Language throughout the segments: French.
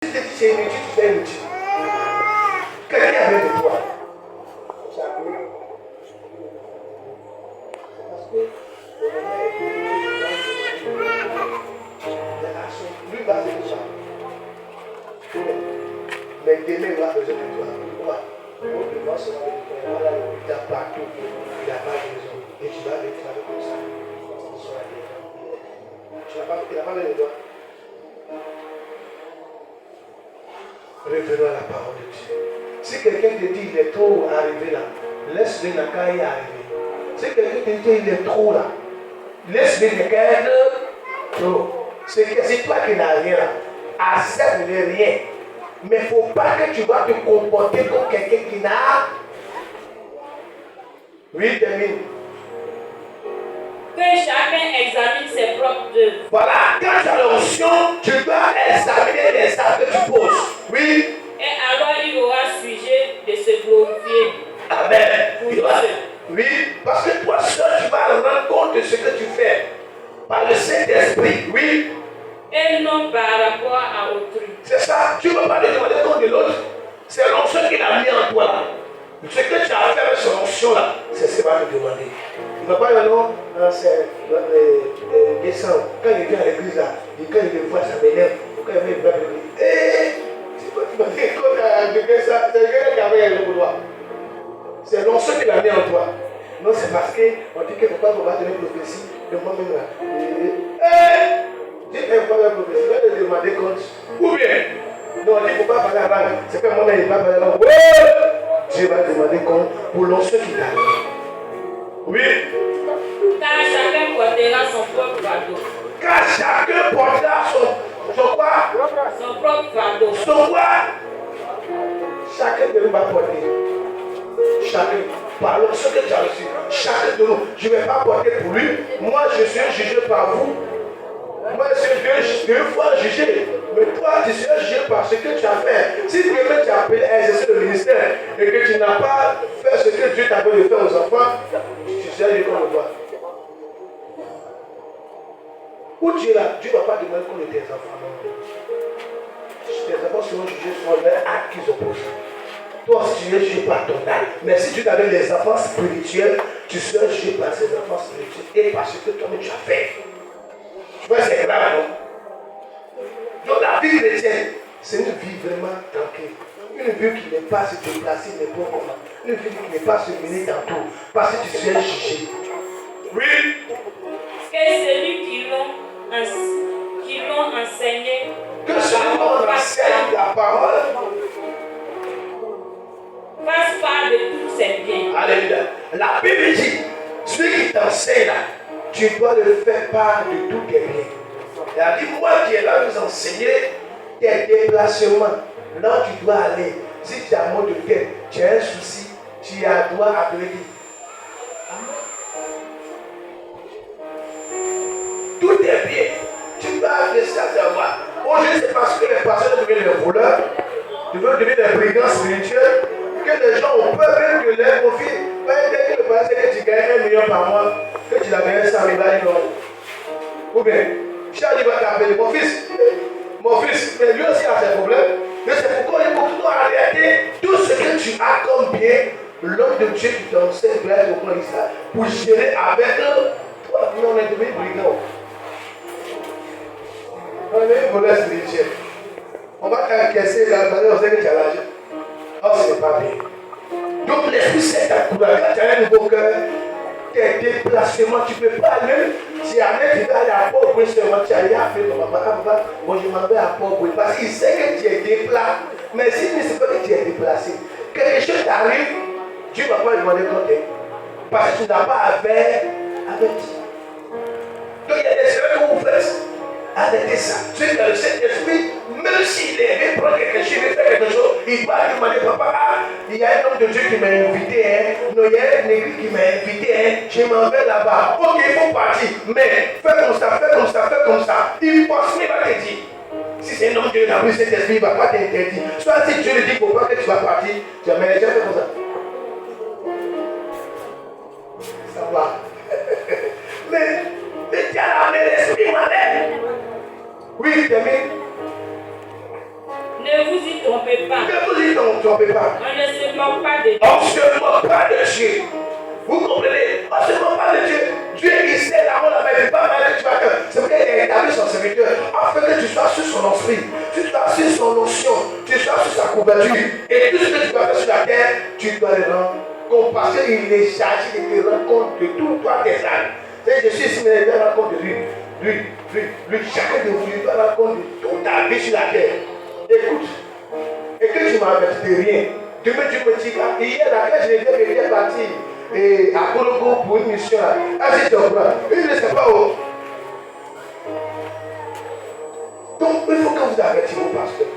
C'est une étude, tu fais une étude. Quelqu'un avait de toi. C'est parce que lui va faire ça. Mais demain, il va besoin de toi. Pourquoi? Pour devoir se rendre de toi. Voilà, il t'a partout. Il n'a pas de raison. Et tu vas déclarer comme ça. Il n'a pas besoin de toi. Revenons à la parole de Dieu. Si quelqu'un te dit il est trop arrivé là, laisse-le n'a qu'à y arriver. Si quelqu'un te dit il est trop là, laisse-le n'a qu'à être trop. C'est toi qui n'as rien là. Accepte de rien. Mais il ne faut pas que tu vas te comporter comme quelqu'un qui n'a. Oui, termine. Que chacun examine ses propres œuvres. Voilà, quand tu as l'onction, tu dois examiner les actes que tu poses. Oui. Et alors il aura sujet de se glorifier. Amen. Oui, parce que toi seul, tu vas rendre compte de ce que tu fais. Par le Saint-Esprit, oui. Et non par rapport à autrui. C'est ça, tu ne vas pas te demander compte de l'autre. C'est l'onction qu'il a mis en toi là. Ce que tu as fait avec son onction là, c'est ce qu'il va te demander. Il ne va pas dire non, c'est descend. Quand il vient à l'église là, quand il le voit, ça m'énerve. Quand il vient, il dit, c'est quoi tu m'as dit quand ça, c'est quelqu'un qui avait un vouloir. C'est l'onction qu'il a mis en toi. Non, c'est parce qu'on dit que papa va donner prophétie de moi-même là. Dieu n'aime pas la prophétie, il va te demander compte. Ou bien, non, il ne faut pas parler à la langue. C'est que moi-même, il ne va pas parler à la langue. Dieu va te demander compte pour l'onction qu'il t'a donné. Oui. Car chacun portera son propre fardeau. Car chacun portera son quoi? Son propre fardeau. Son quoi? Chacun de nous va porter. Chacun. Par l'onction que tu as reçu. Chacun de nous. Je ne vais pas porter pour lui. Moi, je suis jugé par vous. Moi, je suis deux fois jugé. Mais toi, tu seras jugé par ce que tu as fait. Si demain tu as appelé à exercer le ministère et que tu n'as pas fait ce que Dieu t'a donné de faire aux enfants, tu seras jugé comme le roi. Où tu es là, Dieu ne va pas demander qu'on est tes enfants. Tes enfants seront jugés sur leur acte qu'ils ont posé. Toi aussi, tu es jugé par ton acte. Mais si tu t'avais les enfants spirituels, tu seras jugé par ces enfants spirituels et par ce que toi-même tu as fait. Tu vois, c'est grave, non? Donc la vie chrétienne, c'est une vie vraiment tranquille. Une vie qui n'est pas se déplacer n'importe comment. Une vie qui n'est pas se mener dans tout. Parce que tu seras jugé. Oui. Que celui qui l'ont enseigné. Que celui qui enseigne la parole fasse part de tous ses biens. Alléluia. La Bible dit, celui qui t'enseigne là, tu dois le faire part de tous tes biens. Il a dit, moi qui est là vous enseigner tes déplacements. Là où tu dois aller. Si tu as un mot de tête, tu as un souci, tu dois appeler lui. Tout est bien. Tu dois appeler ça à savoir. Aujourd'hui, c'est parce que les pasteurs deviennent des voleurs, deviennent des brigands spirituels, que les gens ont peur même que les profits. Dès que le pasteur que tu gagnes 1 million par mois, que tu l'as gagné 100 000, non. Ou bien, Charles va t'appeler mon fils, mais lui aussi a ses problèmes. Mais c'est pourquoi il faut que tu dois arrêter tout ce que tu as comme bien. L'homme de Dieu qui t'enseigne doit être au point d'Israël pour gérer avec eux. Toi, on est devenu brigand. On est devenu voleur spirituel. On va t'encaisser la valeur, on sait que tu as l'argent. Oh, ce n'est pas bien. Donc l'Esprit Saint t'a coulé. Quand tu as un nouveau cœur, tes déplacements, tu ne peux pas même. Si avec tu vas aller à Port-Boué seulement, tu as rien fait ton papa, moi je m'en vais à Port-Boué. Parce qu'il sait que tu es déplacé. Mais si tu ne sais pas que tu es déplacé, quelque chose t'arrive, Dieu ne va pas demander compte. Parce que tu n'as pas à faire avec. Donc il y a des choses que vous faites. Arrêtez ça. Tu es dans le Saint-Esprit, même s'il est prendre quelque chose, il fait quelque chose, il va lui demander, papa, il y a un homme de Dieu qui m'a invité, non, il y a un église qui m'a invité, je m'en vais là-bas. Ok, il faut partir, mais fais comme ça, fais comme ça, fais comme ça. Il pense qu'il va te dire. Si c'est un homme de Dieu, il n'a plus cet esprit, il ne va pas t'interdire. Soit si Dieu lui dit qu'il ne faut pas que tu vas partir, tu vas mais les gens font comme ça. Ça va. mais tu as la main l'esprit, ma mère. Oui, termine. Ne vous y trompez pas. Ne vous y trompez pas. On ne se moque pas de Dieu. On ne se moque pas de Dieu. Vous comprenez? On ne se moque pas de Dieu. Dieu, il sait la rôle, mais il n'est pas mal que tu vas faire. C'est pourquoi il a établi son serviteur afin que tu sois sur son esprit, tu sois sur son notion, tu sois sur sa couverture. Et tout ce que tu vas faire sur la terre, tu dois le rendre compte parce qu'il est chargé de te rendre compte de tout toi tes âmes. Je suis ici, mais il rend compte de lui. Chacun de vous, il doit rendre compte de toute ta vie sur la terre. Écoute, et que tu m'avertis de rien. Demain, tu me dis, hier, là, quand je l'ai dit que j'étais parti à Kologo pour une mission, là, si tu comprends, il ne sait pas où. Donc, il faut que vous avertissiez vos pasteurs.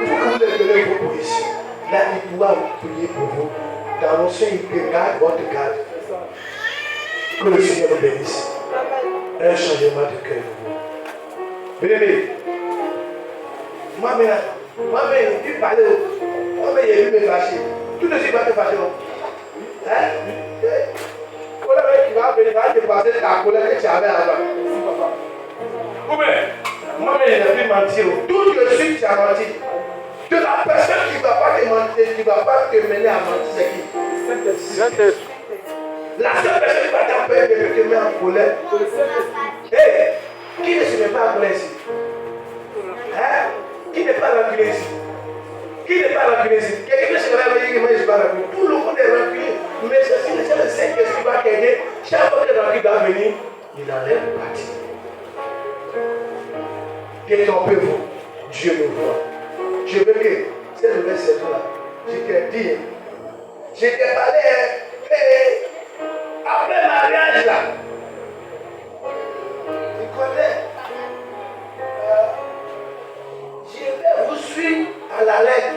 Il faut que vous leur donnez vos positions. Là, il pourra vous prier pour vous. Dans l'ancien, il garde votre garde. Que le Seigneur vous bénisse. Un changement de cœur. Bien-aimé, moi-même, tu parlais, moi-même, il a vu me fâcher. Tout ne suite pas te fâcher. Hein? Voilà, qui va venir, va te passer ta colère que tu avais avant. Ou bien, moi-même, il a vu mentir. Tout de suite, tu as menti. De la personne qui ne va pas te mentir, qui ne va pas te mener à mentir, c'est qui? La seule personne qui va t'empêcher de te mettre en colère. Hey, qui ne se met pas en colère ici? Hein? Qui n'est pas rancunier ici? Qui n'est pas rancunier ici? Quelqu'un qui se réveille et dit que moi je ne suis pas rancunier. Tout le monde est rancunier. Mais c'est le Saint-Esprit qui va t'aider. Chaque fois que le rancunier va venir, il enlève le parti. Détrompez-vous. Dieu me voit. Je veux que cette nouvelle saison-là, je t'ai dit, je t'ai parlé, après mariage là, tu connais, je vais vous suivre à la lettre.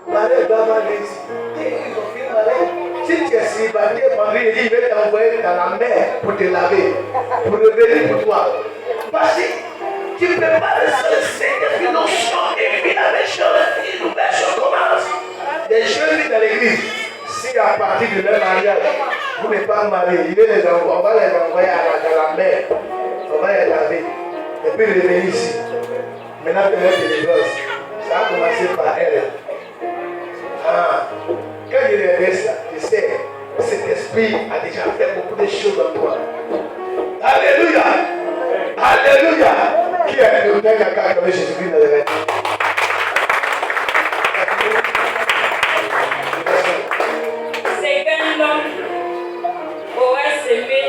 Marie doit avoir les idées, ils ont fait la lettre. Si tu es célibataire, Marie dit, il va t'envoyer dans la mer pour te laver, pour revenir pour toi. Parce que tu prépares le Saint-Esprit, nos chants, et puis la même chose, une nouvelle chose commence. Les jeunes filles dans l'église, si à partir de leur mariage, vous n'êtes pas mariés, on va les envoyer dans la mer, on va les laver, et puis revenir ici. Maintenant, tu es délivrance. Ça a commencé par elle. Quand il reste là, tu sais, cet esprit a déjà fait beaucoup de choses en toi. Alléluia! Alléluia! Qui est le père caca comme Jésus-Christ dans le rêve? C'est qu'un homme aurait semé,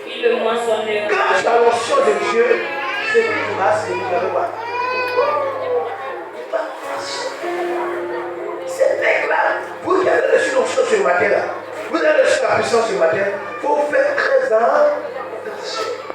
il le moissonnera. Quand tu as l'onction de Dieu, c'est que tu vas semer, tu vas le voir. C'est très grave. Vous qui avez reçu l'onction ce matin là, vous avez reçu la puissance ce matin, il faut faire très attention.